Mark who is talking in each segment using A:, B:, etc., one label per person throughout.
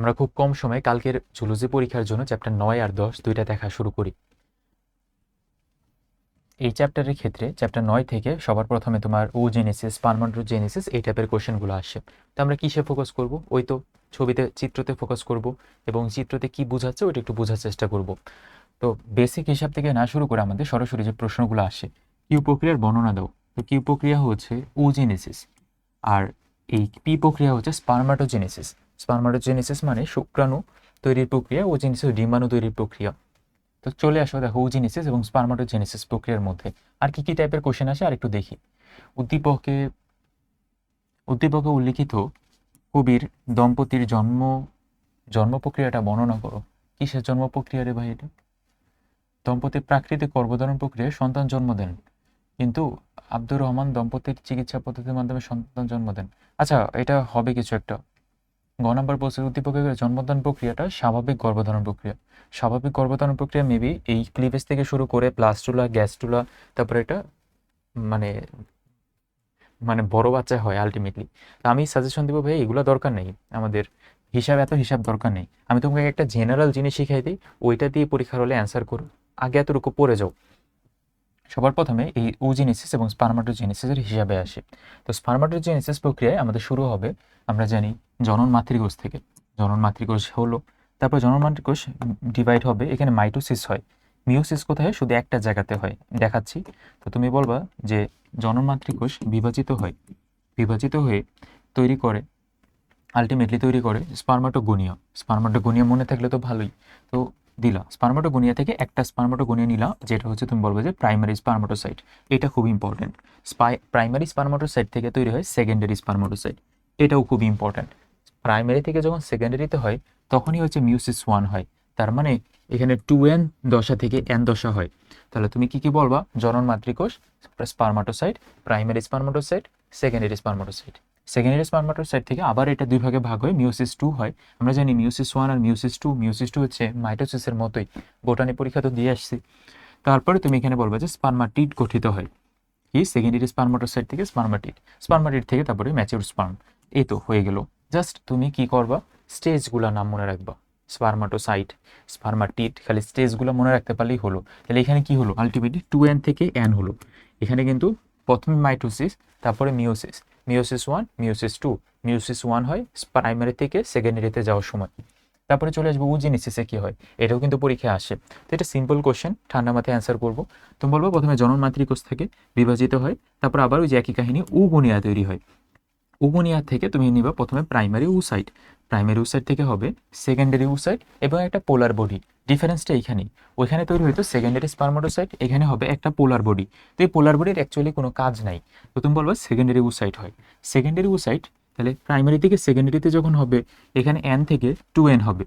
A: আমরা খুব কম সময়ে কালকের জুলজি পরীক্ষার জন্য চ্যাপ্টার 9 আর 10 দুইটা দেখা শুরু করি। এই চ্যাপ্টারের ক্ষেত্রে চ্যাপ্টার 9 থেকে সবার প্রথমে তোমার ওজেনেসিস, স্পারমাটোজেনেসিস এই টাইপের কোশ্চেনগুলো আসে। তো আমরা কিসে ফোকাস করব? ওই তো ছবিতে, চিত্রতে ফোকাস করব এবং চিত্রতে কি বোঝাচ্ছে ওইটা একটু বোঝার চেষ্টা করব। তো বেসিক হিসাব থেকে না শুরু করে আমাদের সরাসরি যে প্রশ্নগুলো আসে, কিউ প্রক্রিয়ার বর্ণনা দাও। তো কিউ প্রক্রিয়া হচ্ছে ওজেনেসিস, আর এই পি প্রক্রিয়া হচ্ছে স্পারমাটোজেনেসিস। স্পারমাটোজেনেসিস মানে শুক্রাণু তৈরির প্রক্রিয়া, ওজেনেসিস ডিম্বাণু তৈরির প্রক্রিয়া। তো চলে আসো, দেখো ওজেনেসিস এবং স্পারমাটোজেনেসিস প্রক্রিয়ার মধ্যে আর কি কি টাইপের কোশ্চেন আসে আর একটু দেখি। উদ্দীপকে উদ্দীপকে উল্লিখিত কবির দম্পতির জন্ম প্রক্রিয়াটা বর্ণনা করো। কিসের জন্ম প্রক্রিয়া রে ভাই এটা? দম্পতির প্রাকৃতিক গর্ভধারণ প্রক্রিয়ায় সন্তান জন্ম দেন, কিন্তু আব্দুর রহমান দম্পতির চিকিৎসা পদ্ধতির মাধ্যমে সন্তান জন্ম দেন। আচ্ছা, এটা হবে কিছু একটা। গ নাম্বার বলছে উদ্দীপকের জন্মদান প্রক্রিয়াটা স্বাভাবিক গর্ভধারণ প্রক্রিয়া। স্বাভাবিক গর্ভধারণ প্রক্রিয়া মেবি এই ক্লিভেজ থেকে শুরু করে প্লাস্টুলা, গ্যাস্টুলা, তারপরে এটা মানে মানে বড় বাচ্চা হয় আলটিমেটলি। তো আমি সাজেশন দিব ভাই এগুলো দরকার নেই আমাদের, এত হিসাব দরকার নেই। আমি তোমাকে একটা জেনারেল জিনিস শিখাই দিই, ওইটা দিয়ে পরীক্ষার হলে অ্যান্সার করো। আগে এতটুকু পড়ে যাও। সবার প্রথমে এই ওজিনেসিস এবং স্পারমাটোজেনেসিসের হিসাবে আসে। তো স্পারমাটোজেনেসিস প্রক্রিয়ায় আমাদের শুরু হবে, আমরা জানি, জনন মাতৃকোষ থেকে। জনন মাতৃকোষ হলো, তারপর জনন মাতৃকোষ ডিভাইড হবে, এখানে মাইটোসিস হয়। মিওসিস কোথায় হয়? শুধু একটা জায়গাতে হয়, দেখাচ্ছি। তো তুমি বলবা যে জনন মাতৃকোষ বিভাজিত হয়ে তৈরি করে, আলটিমেটলি তৈরি করে স্পারমাটোগোনিয়া। স্পারমাটোগোনিয়া মনে থাকলে তো ভালোই। তো দিলা স্পারমাটোগোনিয়া থেকে একটা স্পারমাটোগোনিয়া নিলা, যেটা হচ্ছে তুমি বলবে যে প্রাইমারি স্পারমাটোসাইট। এটা খুব ইম্পর্টেন্ট। প্রাইমারি স্পারমাটোসাইট থেকে তৈরি হয় সেকেন্ডারি স্পারমাটোসাইট। এটাও খুব ইম্পর্টেন্ট। প্রাইমারি থেকে যখন সেকেন্ডারিতে হয় তখনই হচ্ছে মিউসিস 1 হয়। তার মানে এখানে 2n দশা থেকে n দশা হয়। তাহলে তুমি কি কি বলবা? জনন মাতৃকোষ, স্পারমাটোসাইট, প্রাইমারি স্পারমাটোসাইট, সেকেন্ডারি স্পারমাটোসাইট। সেকেন্ডারি স্পারমাটোসাইট থেকে আবার এটা দুই ভাগে ভাগ হয়ে মিওসিস 2 হয়। আমরা জানি মিওসিস 1 আর মিওসিস 2। মিওসিস 2 হচ্ছে মাইটোসিসের মতোই, বোটানি পরীক্ষা তো দিয়ে আসছি। তারপরে তুমি এখানে বলবে যে স্পারমাটিড গঠিত হয়। কি? সেকেন্ডারি স্পারমাটোসাইট থেকে স্পারমাটিড, স্পারমাটিড থেকে তারপরে ম্যাচিউর স্পার্ম। এই তো হয়ে গেল। জাস্ট তুমি কি করবা? স্টেজগুলো নাম মনে রাখবা। স্পারমাটোসাইট, স্পারমাটিড, খালি স্টেজগুলো মনে রাখতে পারলেই হলো। তাহলে এখানে কি হলো? আলটিমেটলি 2n থেকে n হলো। এখানে কিন্তু প্রথমে মাইটোসিস, তারপরে মিওসিস, মিওসিস 1, মিওসিস 2। মিওসিস 1 হয় প্রাইমারি থেকে সেকেন্ডারিতে যাওয়ার সময়। তারপরে চলে আসবো ওজিনেসিসে কি হয়, এটাও কিন্তু পরীক্ষায় আসে। তো এটা সিম্পল কোশ্চেন, ঠান্ডা মাথায় অ্যান্সার করবো। তুমি বলবো প্রথমে জনন মাতৃকোষ থেকে বিভাজিত হয়, তারপর আবার ওই যে একই কাহিনী উগোনিয়া তৈরি হয়। উগোনিয়া থেকে তুমি নিবা প্রথমে প্রাইমারি উসাইট, প্রাইমারি উসাইট থেকে হবে সেকেন্ডারি উসাইট এবং একটা পোলার বডি। ডিফারেন্সটা এইখানেই। ওইখানে তৈরি হইতো সেকেন্ডারি স্পারমাটোসাইট, এখানে হবে একটা পোলার বডি। তো এই পোলার বডির অ্যাকচুয়ালি কোনো কাজ নাই। তো তুমি বলবো সেকেন্ডারি উসাইট হয়। সেকেন্ডারি উসাইট, তাহলে প্রাইমারি থেকে সেকেন্ডারিতে যখন হবে এখানে n থেকে 2n হবে।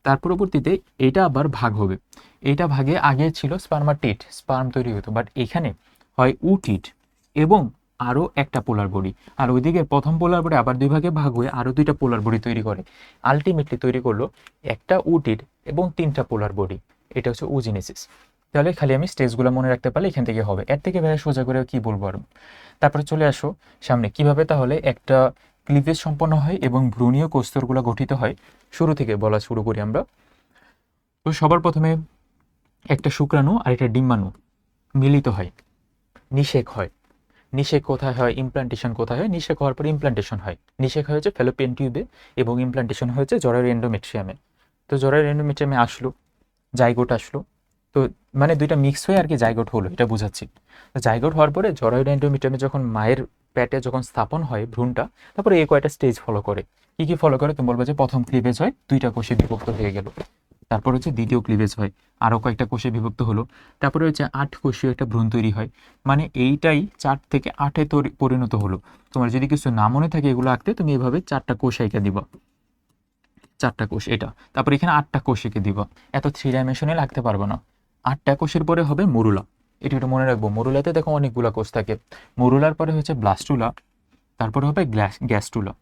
A: তার পরবর্তীতে এটা আবার ভাগ হবে। এইটা ভাগে আগে ছিল স্পার্মাটিড, স্পার্ম তৈরি হতো, বাট এখানে হয় উটিড এবং আরও একটা পোলার বডি। আর ওইদিকে প্রথম পোলার বডি আবার দুই ভাগে ভাগ হয়ে আরও দুইটা পোলার বডি তৈরি করে। আলটিমেটলি তৈরি করলো একটা উটিড এবং 3টা পোলার বডি। এটা হচ্ছে ওজিনেসিস। তাহলে খালি আমি স্টেজগুলো মনে রাখতে পারলে এখান থেকে হবে। এর থেকে ভাইয়া সোজা করে কি বলবো আরো। তারপরে চলে আসো সামনে, কিভাবে তাহলে একটা ক্লিভেজ সম্পন্ন হয় এবং ভ্রূণীয় কোস্তরগুলো গঠিত হয়। শুরু থেকে বলা শুরু করি আমরা। তো সবার প্রথমে একটা শুক্রাণু আর একটা ডিম্বাণু মিলিত হয়, নিষেক হয়। নিষেক কোথায় হয়? ইমপ্লান্টেশন কোথায় হয়? নিষেক হওয়ার পরে ইমপ্লান্টেশন হয়। নিষেক হয়েছে ফ্যালোপিয়ান টিউবে এবং ইমপ্লান্টেশন হয়েছে জরায়ুর এন্ডোমেট্রিয়ামে। তো জরায়ুর এন্ডোমেট্রিয়ামে আসলো, জাইগোট আসলো। তো মানে দুইটা মিক্স হয়ে আর কি জাইগোট হলো, এটা বুঝাচ্ছি। তো জাইগোট হওয়ার পরে জরায়ুর এন্ডোমেট্রিয়ামে যখন মায়ের পেটে যখন স্থাপন হয় ভ্রূণটা, তারপরে এই কয়টা স্টেজ ফলো করে। কি কি ফলো করে? তুমি বলবো যে প্রথম ক্লিভেজ হয়, 2টা কোষে বিভক্ত হয়ে গেল। তারপর হচ্ছে দ্বিতীয় ক্লিভেজ হয়, আরও কয়েকটা কোষে বিভক্ত হলো। তারপরে হচ্ছে 8 কোষীয় একটা ভ্রূণ তৈরি হয়। মানে এইটাই 4 থেকে 8-এ পরিণত হলো। তোমার যদি কিছু না মনে থাকে এগুলো আঁকতে, তুমি এভাবে 4টা কোষ এঁকে দিবা, 4টা কোষ এটা। তারপর এখানে 8টা কোষ এঁকে দিবা। এত 3 ডাইমেনশনে লাগতে পারবো না। 8টা কোষের পরে হবে মরুলা। এটা একটু মনে রাখবো, মরুলাতে দেখো অনেকগুলা কোষ থাকে। মরুলার পরে হচ্ছে ব্লাস্টুলা, তারপরে হবে গ্যাস্টুলা।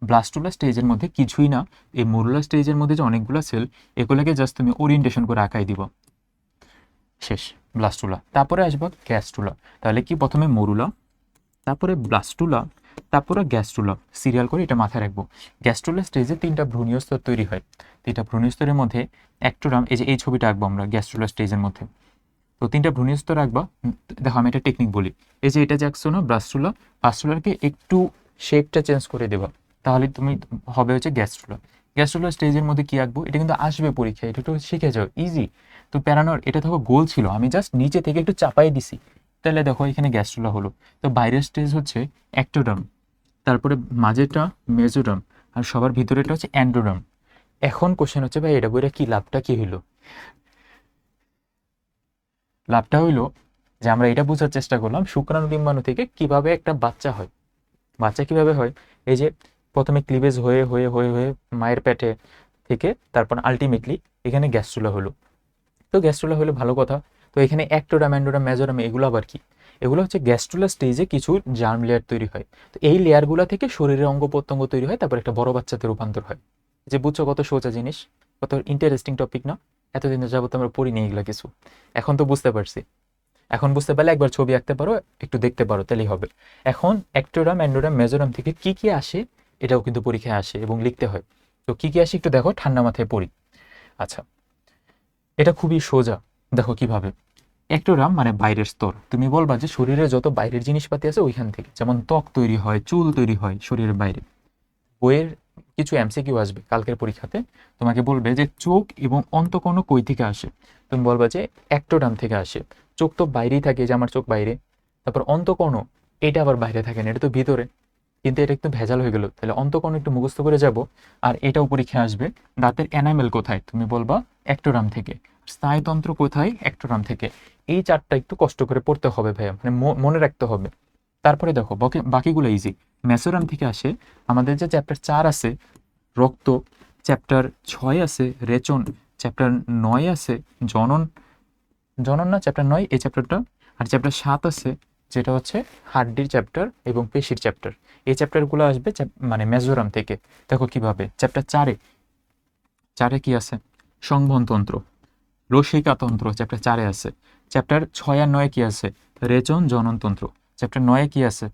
A: ব্লাস্টুলা স্টেজের মধ্যে কিছুই না, এই মরুলা স্টেজের মধ্যে যে অনেকগুলো সেল, এগুলোকে জাস্ট তুমি ওরিয়েন্টেশন করে আঁকাই দিব, শেষ। ব্লাস্টুলা। তারপরে আসবো গ্যাস্টুলা। তাহলে কি? প্রথমে মরুলা, তারপরে ব্লাস্টুলা, তারপরে গ্যাস্ট্রুলা, সিরিয়াল করে এটা মাথায় রাখবো। গ্যাস্ট্রুলা স্টেজে 3টা ভ্রূণীয় স্তর তৈরি হয়। 3টা ভ্রূণীয় স্তরের মধ্যে অ্যাক্টোরাম, এই যে এই ছবিটা আঁকবো আমরা গ্যাস্ট্রুলা স্টেজের মধ্যে। তো 3টা ভ্রূণীয় স্তর রাখবা। দেখো আমি একটা টেকনিক বলি, এই যে এটা যে আঁকছো না ব্রাস্ট্রুলা, ব্রাস্ট্রুলাকে একটু শেপটা চেঞ্জ করে দেবা, তাহলে তুমি হবে হচ্ছে গ্যাস্ট্রুলা। গ্যাস্ট্রুলা স্টেজের মধ্যে কি আঁকবো এটা কিন্তু আসবে পরীক্ষায়, এটা একটু শিখে যাও, ইজি। তো প্যারানোর এটা দেখো গোল ছিল, আমি জাস্ট নিচে থেকে একটু চাপাই দিছি, তাহলে দেখো এখানে গ্যাস্ট্রুলা হলো। তো বাইরের স্টেজ হচ্ছে অ্যাক্টোডার্ম, তারপরে মাঝেটা মেজোডার্ম, আর সবার ভিতরেটা হচ্ছে অ্যান্ডোডার্ম। এখন কোশ্চেন হচ্ছে ভাই এটা বইটা কি লাভটা কি হইলো? লাভটা হইলো যে আমরা এটা বোঝার চেষ্টা করলাম শুক্রাণু ডিম্বাণু থেকে কিভাবে একটা বাচ্চা হয়। বাচ্চা কিভাবে হয়, এই যে প্রথমে ক্লিভেজ হয়ে হয়ে হয়ে হয়ে মায়ের পেটে থেকে তারপর আলটিমেটলি এখানে গ্যাস্ট্রুলা হলো। তো গ্যাস্ট্রুলা হলো ভালো কথা। তো এখানে অ্যাক্টোডার্ম, অ্যান্ডোডার্ম, মেজোডার্ম এগুলো আবার কি? এগুলো হচ্ছে গ্যাস্ট্রুলা স্টেজে কিছু জার্ম লেয়ার তৈরি হয়। তো এই লেয়ারগুলো থেকে শরীরের অঙ্গ প্রত্যঙ্গ তৈরি হয়, তারপর একটা বড় বাচ্চাতে রূপান্তর হয়। যে বুঝছো কত সোজা জিনিস, কত ইন্টারেস্টিং টপিক না? এতদিন যাবত আমরা পড়িনি এগুলো কিছু, এখন তো বুঝতে পারছি। এখন বুঝতে পারলে একবার ছবি আঁকতে পারো, একটু দেখতে পারো, তাহলেই হবে। এখন অ্যাক্টোডার্ম, অ্যান্ডোডার্ম, মেজোডার্ম থেকে কি কি আসে এটাও কিন্তু পরীক্ষায় আসে এবং লিখতে হয়। তো কি কি আসে একটু দেখো, ঠান্ডা মাথায় পড়ি। আচ্ছা, এটা খুবই সোজা, দেখো কিভাবে। অ্যাক্টোডার্ম মানে বাইরের স্তর, তুমি বলবা যে শরীরে যত বাইরের জিনিসপাতি আছে ওইখান থেকে, যেমন ত্বক তৈরি হয়, চুল তৈরি হয় শরীরের বাইরে। বইয়ের কিছু এমসিকিউ আসবে কালকের পরীক্ষাতে, তোমাকে বলবে যে চোখ এবং অন্তঃকর্ণ কই থেকে আসে, তুমি বলবা যে অ্যাক্টোডার্ম থেকে আসে। চোখ তো বাইরেই থাকে, যে আমার চোখ বাইরে। তারপর অন্তঃকর্ণ, এটা আবার বাইরে থাকে না, এটা তো ভিতরে, কিন্তু এটা একটু ভেজাল হয়ে গেল। তাহলে অন্তঃকর্ণ একটু মুখস্থ করে যাব। আর এটাও পরীক্ষা আসবে, দাঁতের এনামেল কোথায়, তুমি বলবা অ্যাক্টোডার্ম থেকে। স্নায়ুতন্ত্র কোথায়, অ্যাক্টোডার্ম থেকে। এই চারটা একটু কষ্ট করে পড়তে হবে ভাইয়া, মানে মনে রাখতে হবে। তারপরে দেখো বাকিগুলো ইজি। মেসোরাম থেকে আসে আমাদের যে চ্যাপ্টার 4 আছে রক্ত, চ্যাপ্টার 6 আছে রেচন, চ্যাপ্টার 9 আছে জনন, জনন না চ্যাপ্টার 9 এই চ্যাপ্টারটা, আর চ্যাপ্টার 7 আছে যেটা হচ্ছে হাড্ডির চ্যাপ্টার এবং পেশির চ্যাপ্টার। এই চ্যাপ্টারগুলো আসবে মানে মেজোরাম থেকে। দেখো কিভাবে, চ্যাপ্টার 4-এ, 4-এ কি আছে, সংবহনতন্ত্র, রসিকাতন্ত্র চ্যাপ্টার 4-এ আছে। চ্যাপ্টার 6 আর 9 কি আছে, রেচন জননতন্ত্র। চ্যাপ্টার 9-এ কি আছে,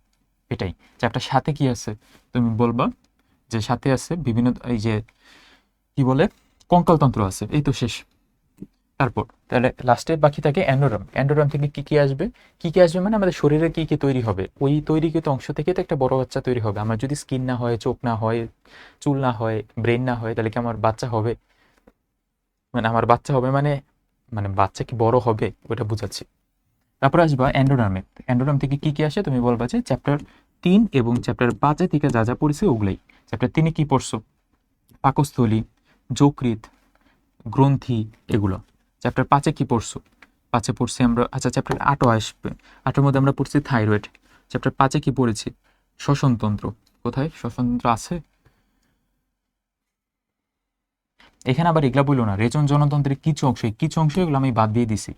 A: এটাই। চ্যাপ্টার 7-এ কি আছে, তুমি বলবা যে 7-এ আছে বিভিন্ন, এই যে কি বলে, কঙ্কালতন্ত্র আছে, এই তো শেষ। তারপর তাহলে লাস্টে বাকি থাকে অ্যান্ডোডার্ম। অ্যান্ডোডার্ম থেকে কি কি আসবে, কি কি আসবে মানে আমাদের শরীরে কি কি তৈরি হবে, ওই তৈরিকৃত অংশ থেকে তো একটা বড় বাচ্চা তৈরি হবে। আমার যদি স্কিন না হয়, চোখ না হয়, চুল না হয়, ব্রেন না হয়, তাহলে কি আমার বাচ্চা হবে? মানে আমার বাচ্চা হবে মানে, মানে বাচ্চা কি বড় হবে ওটা বুঝাচ্ছি। তারপর আসবা অ্যান্ডোডার্মে। অ্যান্ডোডার্ম থেকে কি কি আসে, তুমি বলবা যে চ্যাপ্টার 3 এবং চ্যাপ্টার 5 থেকে যা যা পড়েছে ওগুলাই। চ্যাপ্টার 3-এ কি পড়ছো, পাকস্থলী, যকৃৎ, গ্রন্থি, এগুলো। চ্যাপ্টার 5-এ কি পড়ছো, 5-এ পড়ছি আমরা, আচ্ছা চ্যাপ্টার 8-ও আসবে, 8-এর মধ্যে আমরা পড়ছি থাইরয়েড। চ্যাপ্টার 5-এ কি পড়েছি, শ্বসনতন্ত্র। কোথায় শ্বসনতন্ত্র আছে, এখানে আবার এগুলা বললো না, রেচন জনতন্ত্রের কিছু অংশ, কিছু অংশ এগুলো আমি বাদ দিয়ে দিছি।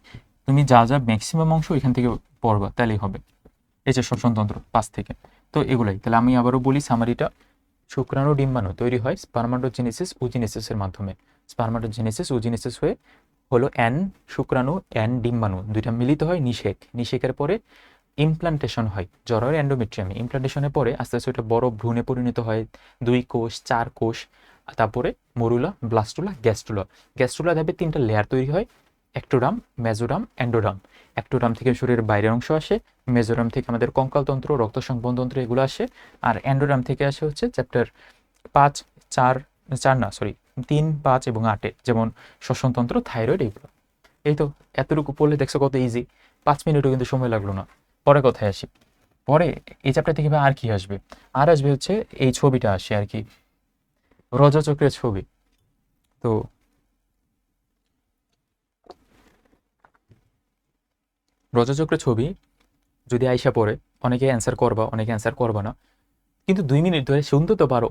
A: তুমি যা যা ম্যাক্সিমাম অংশ এখান থেকে পড়বা তাহলেই হবে। এই যে শ্বসনতন্ত্র 5 থেকে, তো এগুলাই। তাহলে আমি আবারও বলি সামারিটা, শুক্রাণু ডিম্বাণু তৈরি হয় স্পারমাটোজেনেসিস ওজিনেসিসের মাধ্যমে। স্পারমাটোজেনেসিস ওজিনেসিস হয়ে হলো অ্যান শুক্রাণু অ্যান ডিম্বাণু দুইটা মিলিত হয় নিষেক, নিষেকের পরে ইমপ্লান্টেশন হয় জরায়ুর এন্ডোমেট্রিয়ামে। ইমপ্লান্টেশনের পরে আস্তে আস্তে ওটা বড় ভ্রূণে পরিণত হয়, 2 কোষ 4 কোষ, তারপরে মরুলা, ব্লাস্টুলা, গ্যাস্ট্রুলা। গ্যাস্ট্রুলা ধাপে 3টা লেয়ার তৈরি হয়, অ্যাক্টোডার্ম, মেজোডার্ম, অ্যান্ডোডার্ম। অ্যাক্টোডার্ম থেকে শরীরের বাইরের অংশ আসে, মেজোডার্ম থেকে আমাদের কঙ্কালতন্ত্র, রক্ত সংবহনতন্ত্র এগুলো আসে, আর অ্যান্ডোডার্ম থেকে আসে হচ্ছে চ্যাপ্টার 5, 4, 4 না সরি 3, 5 এবং 8-এ, যেমন শ্বসনতন্ত্র, থাইরয়েড এগুলো। এই তো এতটুকু পড়লে দেখছো কত ইজি, 5 মিনিটও কিন্তু সময় লাগলো না। পরে কথায় আসি, পরে এই চ্যাপ্টার থেকে আর কি আসবে, আর আসবে হচ্ছে এই ছবিটা আসে আর কি, রজচক্রের ছবি। তো রজচক্রের ছবি যদি আইসা পড়ে, অনেকে অ্যান্সার করবা, অনেকে অ্যান্সার করবা না, কিন্তু 2 মিনিট ধরে শুনতে তো পারো,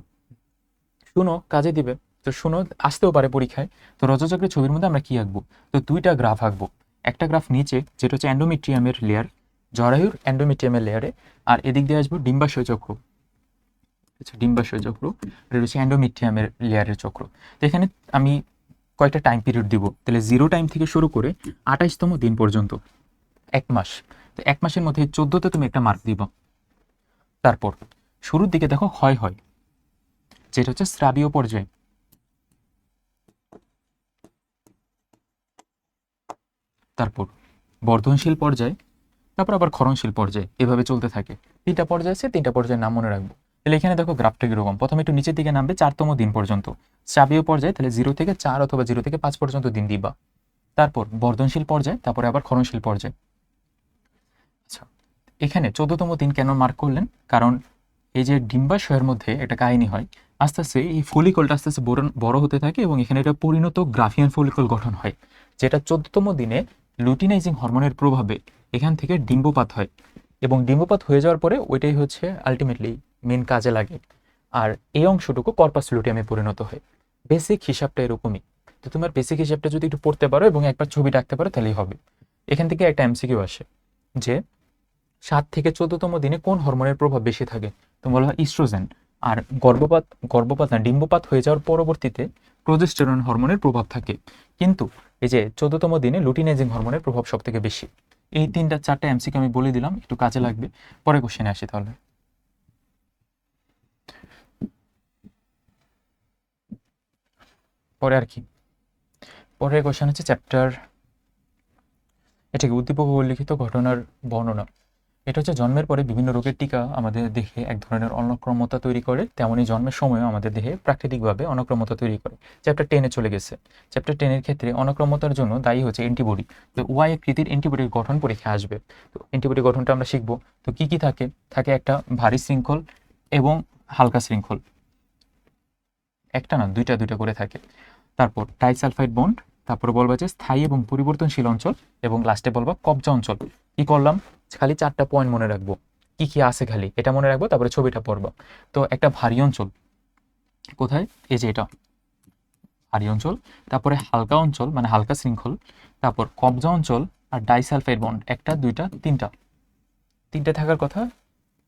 A: শুনো কাজে দিবে। তো শুনো, আসতেও পারে পরীক্ষায়। তো রজচক্রের ছবির মধ্যে আমরা কি আঁকবো, তো 2টা গ্রাফ আঁকবো। একটা গ্রাফ নিচে যেটা হচ্ছে অ্যান্ডোমেট্রিয়ামের লেয়ার, জরায়ুর অ্যান্ডোমেট্রিয়ামের লেয়ারে, আর এদিক দিয়ে আসবো ডিম্বাশয় চক্র। আচ্ছা ডিম্বাশয় চক্র, এটা হচ্ছে অ্যান্ডোমেট্রিয়ামের লেয়ারের চক্র। তো এখানে আমি কয়েকটা টাইম পিরিয়ড দিব, তাহলে 0 টাইম থেকে শুরু করে 28তম দিন পর্যন্ত, 1 মাস। তো 1 মাসের মধ্যে 14তে তুমি একটা মার্ক দিবা। তারপর শুরুর দিকে দেখো ক্ষয় হয়, যেটা হচ্ছে স্রাবীয় পর্যায়ে। তারপর বর্ধনশীল পর্যায়ে, তারপর আবার ক্ষরণশীল পর্যায়ে, এভাবে চলতে থাকে। 3টা পর্যায়ে আছে, 3টা পর্যায়ের নাম মনে রাখবো। তাহলে এখানে দেখো গ্রাফটা কিরকম, প্রথমে একটু নিচের দিকে নামবে 4তম দিন পর্যন্ত। স্রাবীয় পর্যায়ে তাহলে 0 থেকে 4 অথবা 0 থেকে 5 পর্যন্ত দিন দিবা। তারপর বর্ধনশীল পর্যায়ে, তারপরে আবার ক্ষরণশীল পর্যায়ে। আচ্ছা, এখানে 14তম দিন কেন মার্ক করলেন? কারণ এই যে ডিম্বাশয়ের মধ্যে একটা কাহিনী হয়, আস্তে আস্তে এই ফলিকলটা আস্তে আস্তে বড় হতে থাকে এবং এখানে এটা পরিণত গ্রাফিয়ান ফলিকল গঠন হয়, যেটা 14তম দিনে লুটিনাইজিং হরমোনের প্রভাবে এখান থেকে ডিম্বপাত হয়, এবং ডিম্বপাত হয়ে যাওয়ার পরে ওইটাই হচ্ছে আলটিমেটলি মেন কাজে লাগে। আর এই অংশটুকু কর্পাস লুটিয়ামে পরিণত হয়। বেসিক হিসাবটা এরকমই। তো তোমার বেসিক হিসাবটা যদি একটু পড়তে পারো এবং একবার ছবিটা আঁকতে পারো তাহলেই হবে। এখান থেকে একটা এমসিকিউ আসে যে 7 থেকে 14তম দিনে কোন হরমোনের প্রভাব বেশি থাকে? তো বলা হয় ইস্ট্রোজেন। আর গর্ভপাত না, ডিম্বপাত হয়ে যাওয়ার পরবর্তীতে প্রোজেস্টেরন হরমোনের প্রভাব থাকে। কিন্তু এই যে 14তম দিনে লুটিনাইজিং হরমোনের প্রভাব সব থেকে বেশি। এই 3-4টা এমসিকিউ আমি বলে দিলাম, একটু কাজে লাগবে। পরে কোশ্চেনে আসি তাহলে। পরে আর কি, পরের কোশ্চেন হচ্ছে চ্যাপ্টার, এটাকে উদ্দীপক ও উল্লিখিত ঘটনার বর্ণনা। এটা হচ্ছে জন্মের পরে বিভিন্ন রোগের টিকা আমাদের দেহে এক ধরনের অনক্রমতা তৈরি করে, তেমনই জন্মের সময়ও আমাদের দেহে প্রাকৃতিকভাবে অনক্রমতা তৈরি করে। চ্যাপ্টার 10-এ চলে গেছে। চ্যাপ্টার 10-এর ক্ষেত্রে অনক্রমতার জন্য দায়ী হচ্ছে অ্যান্টিবডি। তো ওয়াই আকৃতির অ্যান্টিবডির গঠন পরীক্ষায় আসবে। তো অ্যান্টিবডি গঠনটা আমরা শিখবো। তো কি কি থাকে? থাকে একটা ভারী শৃঙ্খল এবং হালকা শৃঙ্খল, একটা না দুইটা দুইটা করে থাকে। তারপর ডাইসালফাইড বন্ড, তারপর বলবা যে স্থায়ী এবং পরিবর্তনশীল অঞ্চল, এবং লাস্টে বলবা কবজা অঞ্চল। কি করলাম? খালি 4টা পয়েন্ট মনে রাখবো, কি কি আছে খালি এটা মনে রাখবো, তারপরে ছবিটা পড়বা। তো একটা ভারী অঞ্চল কোথায়? এই যে এটা ভারী অঞ্চল, তারপরে হালকা অঞ্চল মানে হালকা শৃঙ্খল, তারপর কবজা অঞ্চল, আর ডাইসালফাইড বন্ড একটা দুইটা তিনটা, তিনটে থাকার কথা।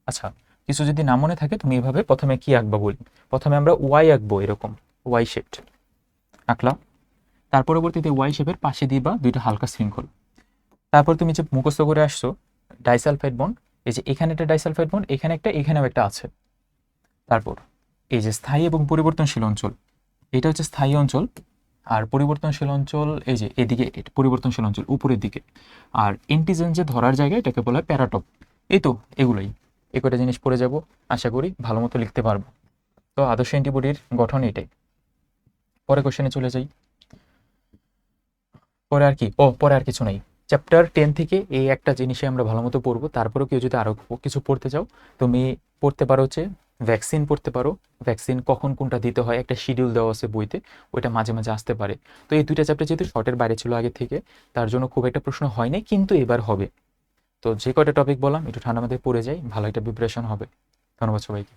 A: আচ্ছা, কিছু যদি না মনে থাকে তুমি এভাবে প্রথমে কি আঁকবা বলি। প্রথমে আমরা ওয়াই আঁকবো, এরকম ওয়াই শেপড আঁকলাম। তার পরবর্তীতে ওয়াই শেপের পাশে দিবা দুইটা হালকা শৃঙ্খল। তারপর তুমি যে মুখস্থ করে আসছো ডাইসালফাইড বন্ড, এই যে এখানে একটা ডাইসালফাইড বন্ড, এখানে একটা, এখানেও একটা আছে। তারপর এই যে স্থায়ী এবং পরিবর্তনশীল অঞ্চল, এটা হচ্ছে স্থায়ী অঞ্চল, আর পরিবর্তনশীল অঞ্চল এই যে এদিকে, পরিবর্তনশীল অঞ্চল উপরের দিকে। আর এন্টিজেন যে ধরার জায়গা, এটাকে বলা হয় প্যারাটপ। এই তো এগুলোই, এই কয়টা জিনিস পড়ে যাব, আশা করি ভালো মতো লিখতে পারবো। তো আদর্শ অ্যান্টিবডির গঠন এটাই। পরে কোশ্চেনে চলে যাই। পরে আর কি, পরে আর কিছু নাই। চ্যাপ্টার 10 থেকে এই একটা জিনিসে আমরা ভালো মতো পড়বো। তারপরেও কেউ যদি আরও কিছু পড়তে চাও, তুমি পড়তে পারো হচ্ছে ভ্যাকসিন পড়তে পারো। ভ্যাকসিন কখন কোনটা দিতে হয় একটা শিডিউল দেওয়া আছে বইতে, ওইটা মাঝে মাঝে আসতে পারে। তো এই 2টা চ্যাপ্টার যেহেতু শর্টের বাইরে ছিল আগে থেকে, তার জন্য খুব একটা প্রশ্ন হয়নি, কিন্তু এবার হবে। তো যে কয়টা টপিক বললাম একটু ঠান্ডা মাথায় পড়ে যাই, ভালো একটা প্রিপারেশন হবে। ধন্যবাদ সবাইকে।